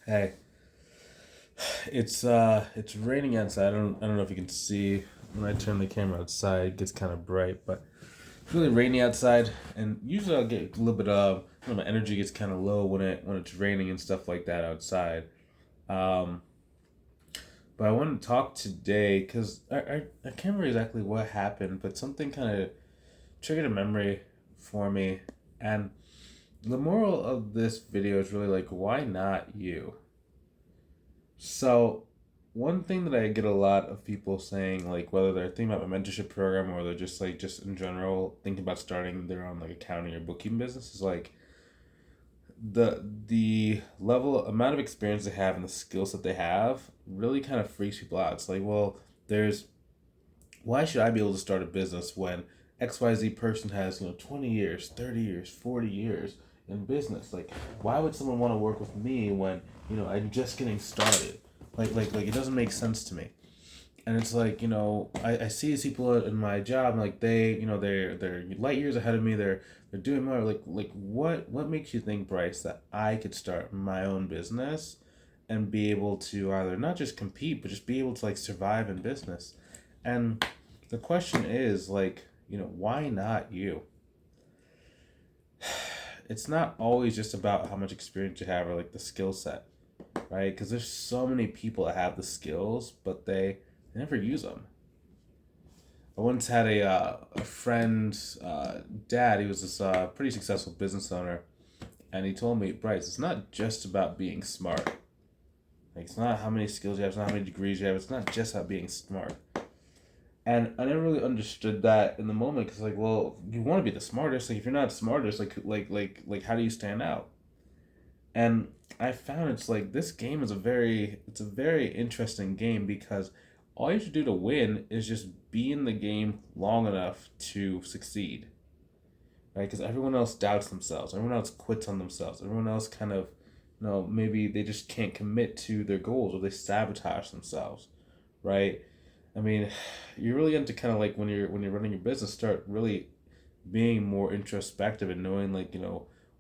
Hey, it's raining outside. I don't know if you can see when I turn the camera outside, it gets kind of bright, but it's really rainy outside, and usually I'll get a little bit of my energy gets kind of low when it's raining and stuff like that outside. Um, but I want to talk today because I can't remember exactly what happened, but something kind of triggered a memory for me, and the moral of this video is really like, why not you? So, one thing that I get a lot of people saying, like whether they're thinking about my mentorship program or they're just like just in general thinking about starting their own like accounting or bookkeeping business, is like the level amount of experience they have and the skills that they have really kind of freaks people out. It's like, well, there's why should I be able to start a business when XYZ person has, 20 years, 30 years, 40 years in business? Like, why would someone want to work with me when, I'm just getting started? Like it doesn't make sense to me. And it's like, I see these people in my job, and like they're light years ahead of me. They're doing more. Like what makes you think, Bryce, that I could start my own business and be able to either not just compete but just be able to like survive in business? And the question is like, why not you? It's not always just about how much experience you have or like the skill set, right? Because there's so many people that have the skills, but they never use them. I once had a friend's dad. He was this pretty successful business owner, and he told me, Bryce, it's not just about being smart. Like, it's not how many skills you have, it's not how many degrees you have, it's not just about being smart. And I never really understood that in the moment, because like, well, you want to be the smartest. Like, if you're not the smartest, like, how do you stand out? And I found it's like this game is a very interesting game, because all you have to do to win is just be in the game long enough to succeed, right? Because everyone else doubts themselves, everyone else quits on themselves, everyone else kind of, maybe they just can't commit to their goals or they sabotage themselves, right? I mean, you really have to kind of like when you're running your business, start really being more introspective and knowing like,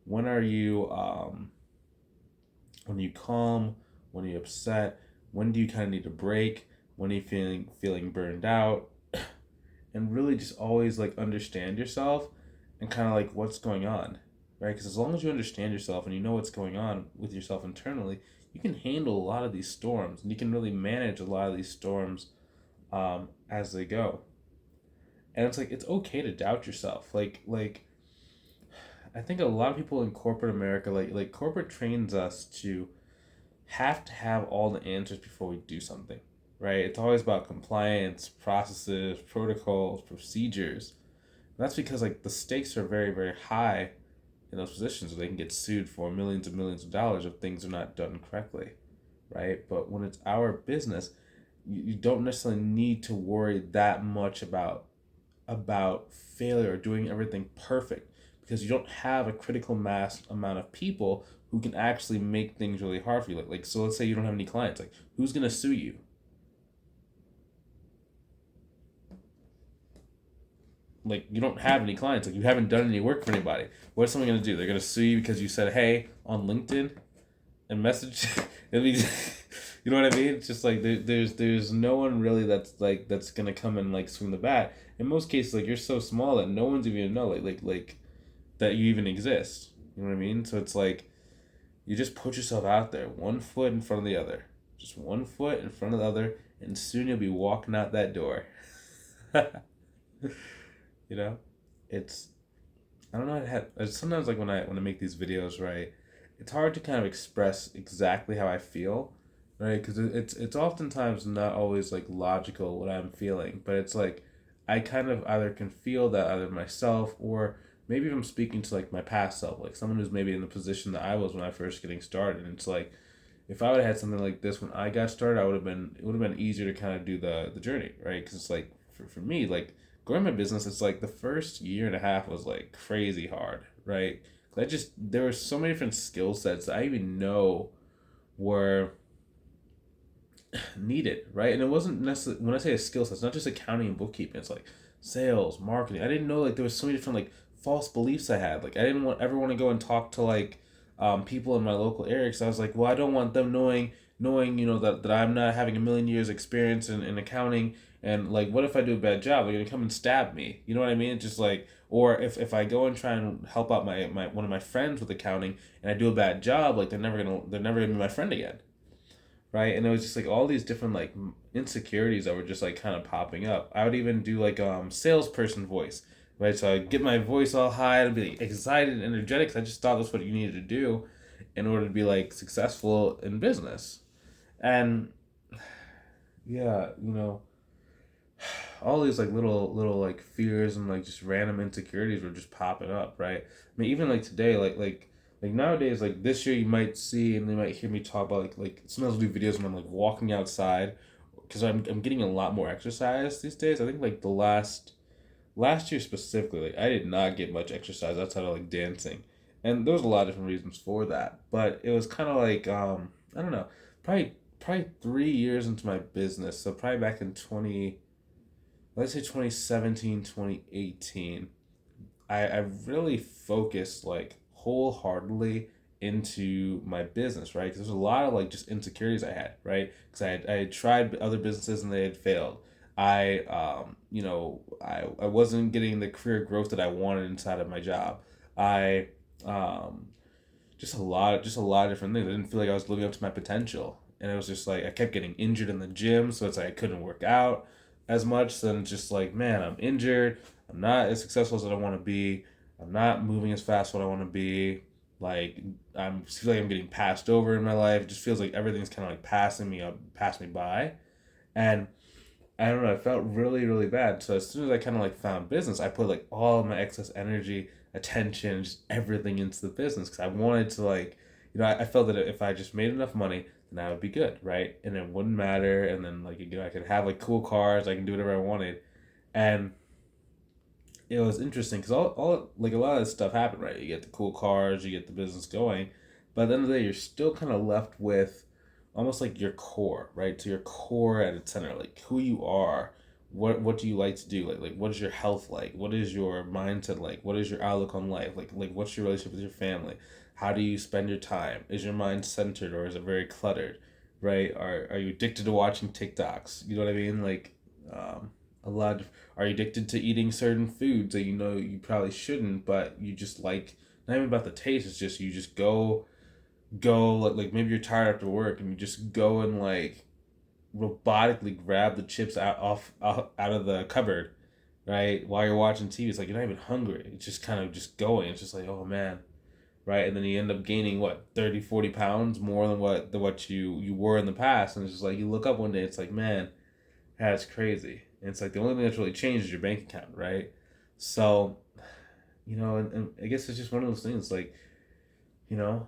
when are you when are you calm, when are you upset, when do you kind of need a break, when are you feeling burned out, and really just always like understand yourself and kind of like what's going on, right? Because as long as you understand yourself and you know what's going on with yourself internally, you can handle a lot of these storms and you can really manage a lot of these storms as they go. And it's like it's okay to doubt yourself. Like I think a lot of people in corporate America, like corporate trains us to have to have all the answers before we do something, right? It's always about compliance, processes, protocols, procedures. And that's because like the stakes are very, very high in those positions where they can get sued for millions and millions of dollars if things are not done correctly, right? But when it's our business, you don't necessarily need to worry that much about failure or doing everything perfect, because you don't have a critical mass amount of people who can actually make things really hard for you. Like so let's say you don't have any clients. Like, who's gonna sue you? Like, you don't have any clients. Like, you haven't done any work for anybody. What's someone gonna do? They're gonna sue you because you said hey on LinkedIn and message. I mean, you know what I mean? It's just like there's no one really that's gonna come and like swing the bat. In most cases, like, you're so small that no one's even gonna know like that you even exist. You know what I mean? So it's like you just put yourself out there, one foot in front of the other, just one foot in front of the other, and soon you'll be walking out that door. you know, it's I don't know. Sometimes like when I make these videos, right, it's hard to kind of express exactly how I feel, right? Because it's oftentimes not always like logical what I'm feeling, but it's like I kind of either can feel that either myself, or maybe if I'm speaking to like my past self, like someone who's maybe in the position that I was when I first getting started. And it's like if I would have had something like this when I got started, it would have been easier to kind of do the journey, right? Because it's like for me, like growing my business, it's like the first year and a half was like crazy hard, right? There were so many different skill sets that I even know were needed, right? And it wasn't necessarily, when I say a skill set, it's not just accounting and bookkeeping. It's like sales, marketing. I didn't know like there was so many different like false beliefs I had. Like I didn't ever want to go and talk to like people in my local area, because I was like, well, I don't want them knowing that I'm not having a million years experience in accounting, and like, what if I do a bad job? They're gonna come and stab me. You know what I mean? It's just like, or if I go and try and help out my one of my friends with accounting and I do a bad job, like they're never gonna be my friend again, right? And it was just like all these different like insecurities that were just like kind of popping up. I would even do like salesperson voice, right? So I'd get my voice all high and be like, excited and energetic, 'cause I just thought that's what you needed to do in order to be like successful in business. And yeah, all these like little like fears and like just random insecurities were just popping up, right? I mean, even like today, like nowadays, like this year, you might see and you might hear me talk about like sometimes I'll do videos when I'm like walking outside, because I'm getting a lot more exercise these days. I think like the last year specifically, like I did not get much exercise outside of like dancing, and there was a lot of different reasons for that. But it was kind of like I don't know, probably 3 years into my business, so probably back in 20, let's say 2017, 2018, I really focused like wholeheartedly into my business, right? Because there's a lot of like just insecurities I had, right? Because I had tried other businesses and they had failed. I wasn't getting the career growth that I wanted inside of my job. I just a lot of different things. I didn't feel like I was living up to my potential, and it was just like I kept getting injured in the gym, so it's like I couldn't work out as much. So then it's just like, man, I'm injured. I'm not as successful as I want to be. I'm not moving as fast as what I want to be. Like I'm feel like I'm getting passed over in my life. It just feels like everything's kind of like passing me by, and I don't know. I felt really, really bad. So as soon as I kind of like found business, I put like all of my excess energy, attention, just everything into the business, because I wanted to like, I felt that if I just made enough money, then I would be good, right? And it wouldn't matter. And then like I could have like cool cars. I can do whatever I wanted, and it was interesting because all like a lot of this stuff happened, right? You get the cool cars, you get the business going, but at the end of the day, you're still kind of left with almost like your core, right? To your core at its center, like who you are, what do you like to do, like what is your health like, what is your mindset like, what is your outlook on life, like what's your relationship with your family, how do you spend your time, is your mind centered or is it very cluttered, right? Are you addicted to watching TikToks? You know what I mean? Like, a lot of, are you addicted to eating certain foods that you probably shouldn't, but you just like, not even about the taste, it's just you just go like maybe you're tired after work and you just go and like robotically grab the chips out of the cupboard, right? While you're watching TV, it's like you're not even hungry. It's just kind of just going. It's just like, oh man, right? And then you end up gaining what, 30, 40 pounds more than what you were in the past, and it's just like you look up one day, it's like, man, that's crazy. And it's like the only thing that's really changed is your bank account, right? So, and I guess it's just one of those things like, you know,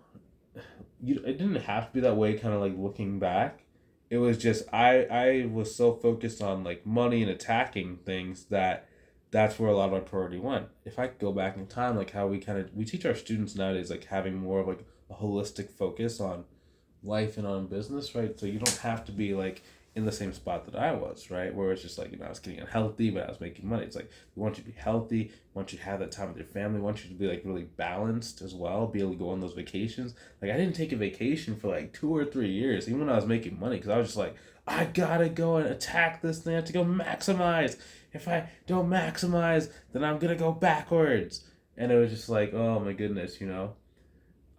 it didn't have to be that way, kind of like looking back. It was just I was so focused on like money and attacking things that that's where a lot of my priority went. If I could go back in time, like how we teach our students nowadays, like having more of like a holistic focus on life and on business, right? So you don't have to be like in the same spot that I was, right? Where it's just like, I was getting unhealthy, but I was making money. It's like, we want you to be healthy, we want you to have that time with your family, we want you to be like really balanced as well, be able to go on those vacations. Like, I didn't take a vacation for like 2 or 3 years, even when I was making money, because I was just like, I gotta go and attack this thing, I have to go maximize. If I don't maximize, then I'm gonna go backwards. And it was just like, oh my goodness,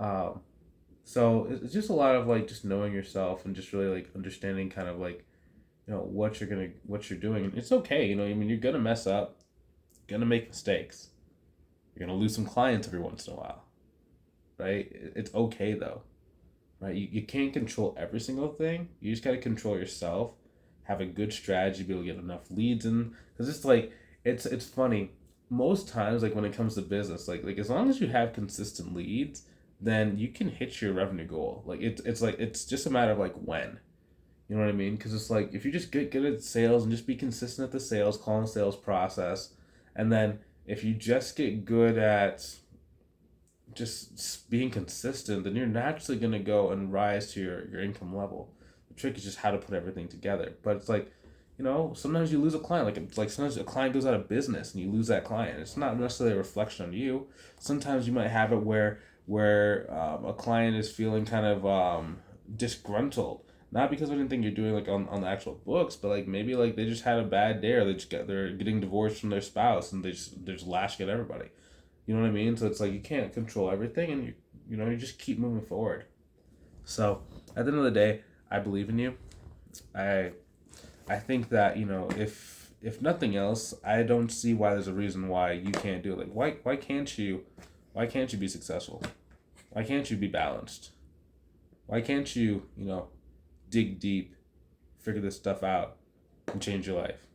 Um, so it's just a lot of like just knowing yourself and just really like understanding kind of like, what you're doing. And it's okay, I mean, you're gonna mess up, you're gonna make mistakes, you're gonna lose some clients every once in a while, right? It's okay though, right? You can't control every single thing. You just gotta control yourself, have a good strategy, be able to get enough leads in. Because it's like, it's funny. Most times, like when it comes to business, like as long as you have consistent leads, then you can hit your revenue goal. Like it's like it's just a matter of like when. You know what I mean? Because it's like if you just get good at sales and just be consistent at the sales call and sales process, and then if you just get good at just being consistent, then you're naturally going to go and rise to your income level. The trick is just how to put everything together. But it's like, sometimes you lose a client. Like, it's like sometimes a client goes out of business and you lose that client. It's not necessarily a reflection on you. Sometimes you might have it where where a client is feeling kind of disgruntled, not because of anything you're doing like on the actual books, but like maybe like they just had a bad day, or they're getting divorced from their spouse, and they're just lashing at everybody. You know what I mean? So it's like you can't control everything, and you just keep moving forward. So at the end of the day, I believe in you. I I think that if nothing else, I don't see why there's a reason why you can't do it. Like why can't you be successful? Why can't you be balanced? Why can't you dig deep, figure this stuff out, and change your life?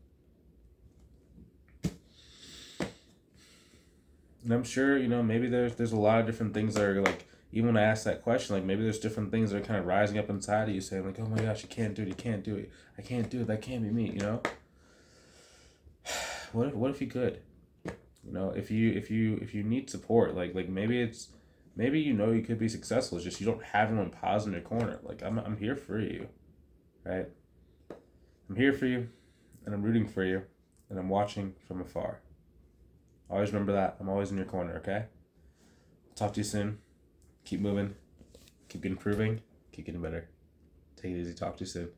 And I'm sure maybe there's a lot of different things that are like, even when I ask that question, like maybe there's different things that are kind of rising up inside of you, saying like, oh my gosh, you can't do it, you can't do it, I can't do it, that can't be me. What if you could? If you need support, like maybe you could be successful. It's just you don't have anyone pause in your corner. Like I'm here for you, right? I'm here for you, and I'm rooting for you, and I'm watching from afar. Always remember that. I'm always in your corner, okay? Talk to you soon. Keep moving. Keep improving. Keep getting better. Take it easy. Talk to you soon.